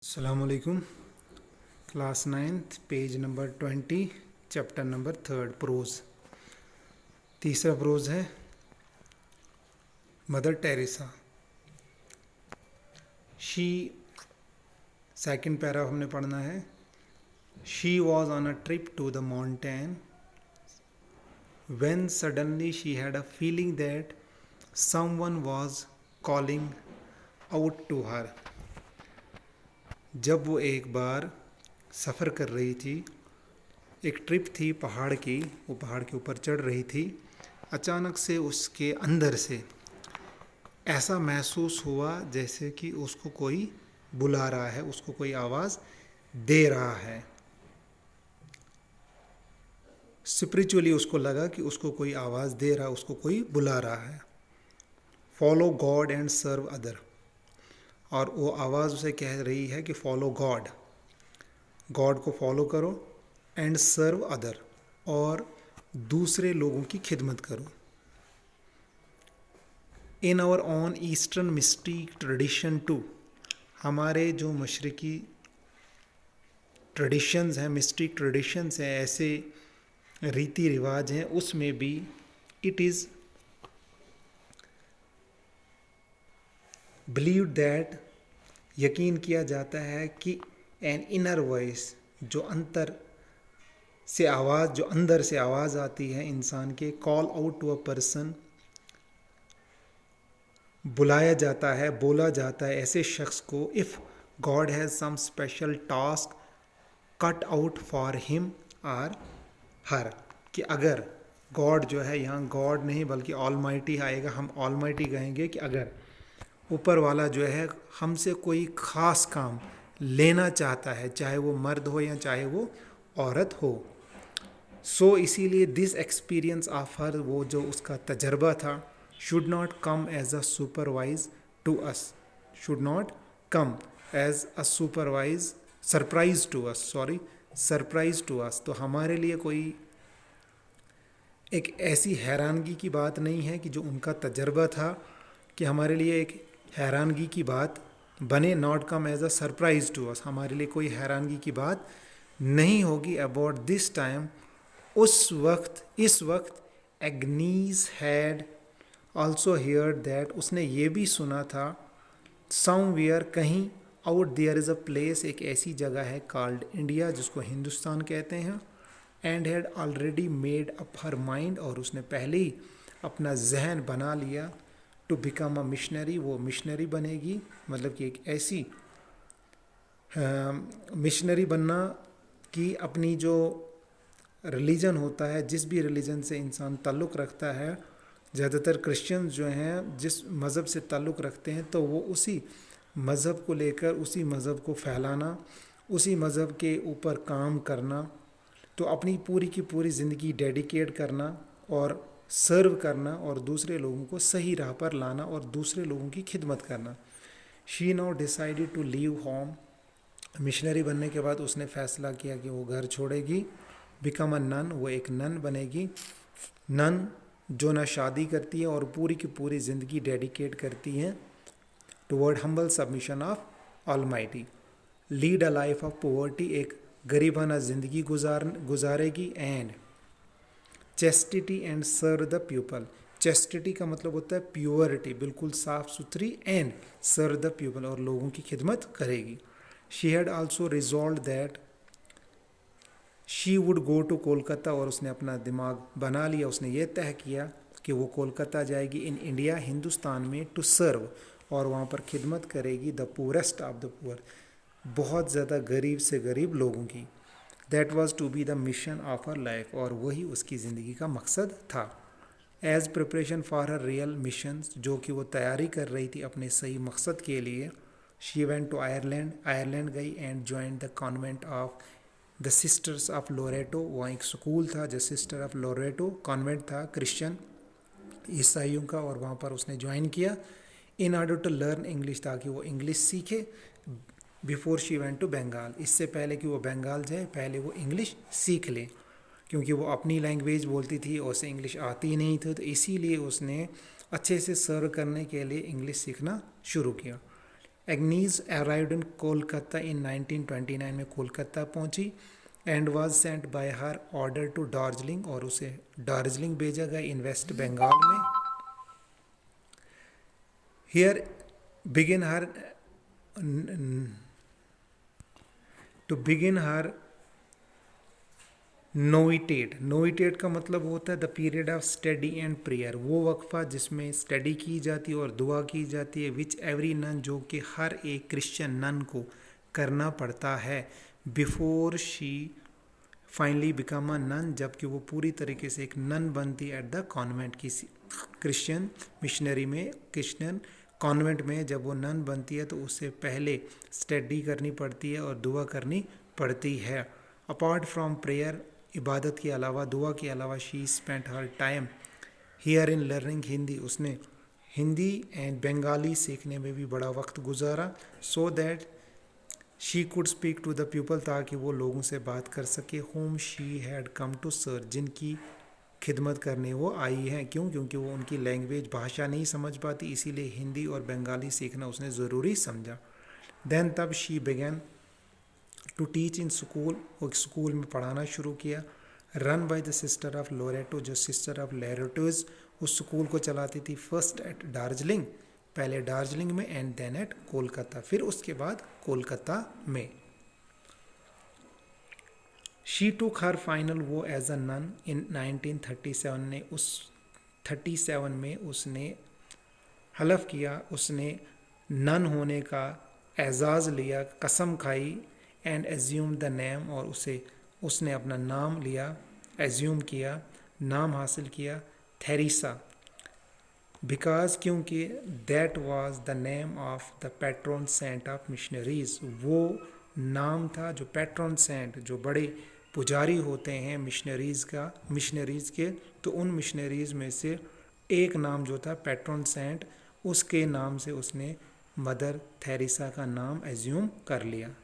अस्सलामुअलैकुम। Class 9th page number 20 chapter number 3 prose. तीसरा prose है Mother Teresa. She second para हमने पढ़ना है। She was on a trip to the mountain when suddenly she had a feeling that someone was calling out to her। जब वो एक बार सफ़र कर रही थी, एक ट्रिप थी पहाड़ की, वो पहाड़ के ऊपर चढ़ रही थी, अचानक से उसके अंदर से ऐसा महसूस हुआ जैसे कि उसको कोई बुला रहा है, उसको कोई आवाज़ दे रहा है। स्पिरिचुअली उसको लगा कि उसको कोई आवाज़ दे रहा है, उसको कोई बुला रहा है। Follow God and serve other. और वो आवाज़ उसे कह रही है कि फॉलो गॉड, गॉड को फॉलो करो, एंड सर्व अदर, और दूसरे लोगों की खिदमत करो। In our own eastern mystic tradition too, हमारे जो मशरकी ट्रेडिशंस हैं, मिस्टिक ट्रेडिशंस हैं, ऐसे रीति रिवाज हैं, उसमें भी इट इज़ बिलीव दैट, यकीन किया जाता है कि एन इनर वॉइस, जो अंतर से आवाज़, जो अंदर से आवाज़ आती है इंसान के, call out to a person, बुलाया जाता है, बोला जाता है ऐसे शख्स को, if God has some special task cut out for him or her, कि अगर गॉड जो है, यहाँ गॉड नहीं बल्कि ऑलमाइटी आएगा, हम ऑलमाइटी कहेंगे कि अगर ऊपर वाला जो है हमसे कोई ख़ास काम लेना चाहता है, चाहे वो मर्द हो या चाहे वो औरत हो, सो इसीलिए दिस एक्सपीरियंस ऑफ हर, वो जो उसका तजर्बा था, should not come as a supervise to us, should not come as a supervise surprise to us, surprise to us. तो हमारे लिए कोई एक ऐसी हैरानगी की बात नहीं है कि जो उनका तजर्बा था कि हमारे लिए एक हैरानगी की बात बने, not come as a surprise to us, हमारे लिए कोई हैरानगी की बात नहीं होगी अबाउट दिस टाइम, उस वक्त, इस वक्त। Agnes had also hear that, उसने ये भी सुना था, समवेयर, कहीं, out there is a place, एक ऐसी जगह है, कॉल्ड इंडिया, जिसको हिंदुस्तान कहते हैं, and had already made up her mind, और उसने पहले ही अपना जहन बना लिया, टू बिकम अ मिशनरी, वो मिशनरी बनेगी, मतलब कि एक ऐसी मिशनरी बनना कि अपनी जो रिलीजन होता है, जिस भी रिलीजन से इंसान ताल्लुक़ रखता है, ज़्यादातर क्रिश्चियन जो हैं जिस मज़हब से ताल्लुक़ रखते हैं, तो वो उसी मज़हब को लेकर, उसी मज़हब को फैलाना, उसी मज़हब के ऊपर काम करना, तो अपनी पूरी की पूरी ज़िंदगी डेडिकेट करना और सर्व करना, और दूसरे लोगों को सही राह पर लाना, और दूसरे लोगों की खिदमत करना। She now decided to leave home, missionary बनने के बाद उसने फ़ैसला किया कि वो घर छोड़ेगी, बिकम अ नन, वो एक नन बनेगी, नन जो ना शादी करती है और पूरी की पूरी ज़िंदगी डेडिकेट करती हैं toward humble submission of almighty, lead a life of poverty, एक गरीबाना ज़िंदगी गुजारेगी, and chastity and serve the people, chastity का मतलब होता है प्योरिटी, बिल्कुल साफ़ सुथरी, एंड सर्व द पीपल, और लोगों की खिदमत करेगी। She had also resolve that she would go to Kolkata, और उसने अपना दिमाग बना लिया, उसने ये तय किया कि वो कोलकाता जाएगी, इन इंडिया, हिंदुस्तान में, टू सर्व, और वहाँ पर खिदमत करेगी, the poorest of the poor, बहुत ज़्यादा गरीब से गरीब लोगों की। That was to be the mission of her life, और वही उसकी ज़िंदगी का मकसद था। As preparation for her real mission, जो कि वो तैयारी कर रही थी अपने सही मकसद के लिए, she went to Ireland, Ireland गई, and join the convent of the sisters of Loreto, वहाँ एक स्कूल था जो सिस्टर ऑफ लोरेटो कॉन्वेंट था, क्रिश्चियन ईसाइयों का, और वहाँ पर उसने ज्वाइन किया, in order to learn English, ताकि वो इंग्लिश सीखे, before she went to Bengal, इससे पहले कि वो बंगाल जाए, पहले वो इंग्लिश सीख ले, क्योंकि वो अपनी लैंग्वेज बोलती थी और उसे इंग्लिश आती ही नहीं थी, तो इसीलिए उसने अच्छे से सर्व करने के लिए इंग्लिश सीखना शुरू किया। एग्नीज अराइव्ड इन कोलकाता इन 1929 में कोलकाता पहुंची and was sent by her order to Darjeeling, और उसे दार्जिलिंग भेजा गया इन वेस्ट बंगाल में। Here begin her to begin her novitiate का मतलब होता है the period of study and prayer, वो वक्फा जिसमें स्टडी की जाती है और दुआ की जाती है, विच एवरी नन, जो कि हर एक क्रिश्चियन नन को करना पड़ता है, before she finally become a nun, जबकि वो पूरी तरीके से एक नन बनती है एट द कॉन्वेंट, किसी क्रिश्चियन मिशनरी में, क्रिश्चियन कॉन्वेंट में जब वो नन बनती है तो उससे पहले स्टडी करनी पड़ती है और दुआ करनी पड़ती है। अपार्ट फ्रॉम प्रेयर, इबादत के अलावा, दुआ के अलावा, she spent her time here in learning Hindi, उसने हिंदी एंड बंगाली सीखने में भी बड़ा वक्त गुजारा, so that she could speak to the people, ताकि वो लोगों से बात कर सके, whom she had come to serve, जिनकी खिदमत करने वो आई हैं। क्यों? क्योंकि वो उनकी लैंग्वेज, भाषा नहीं समझ पाती, इसीलिए हिंदी और बंगाली सीखना उसने ज़रूरी समझा। देन तब she began to teach in school, वो स्कूल में पढ़ाना शुरू किया, run by the sister of Loreto, जो सिस्टर ऑफ लोरेटोज उस स्कूल को चलाती थी, फर्स्ट एट दार्जिलिंग, पहले दार्जिलिंग में, एंड देन एट कोलकाता, फिर उसके बाद कोलकाता में। शी टुक हर फाइनल वो एज अ नन इन 1937 ने, उस 37 में उसने हलफ किया, उसने नन होने का एजाज़ लिया, कसम खाई, एंड एज्यूम द नेम, और उसने अपना नाम लिया, एज्यूम किया, नाम हासिल किया, थेरेसा, बिकॉज, क्योंकि that was the name of the patron saint of missionaries, वो नाम था जो पैट्रन सेंट, जो बड़े पुजारी होते हैं मिशनरीज के, तो उन मिशनरीज में से एक नाम जो था पैट्रन सेंट, उसके नाम से उसने मदर थेरेसा का नाम एज्यूम कर लिया।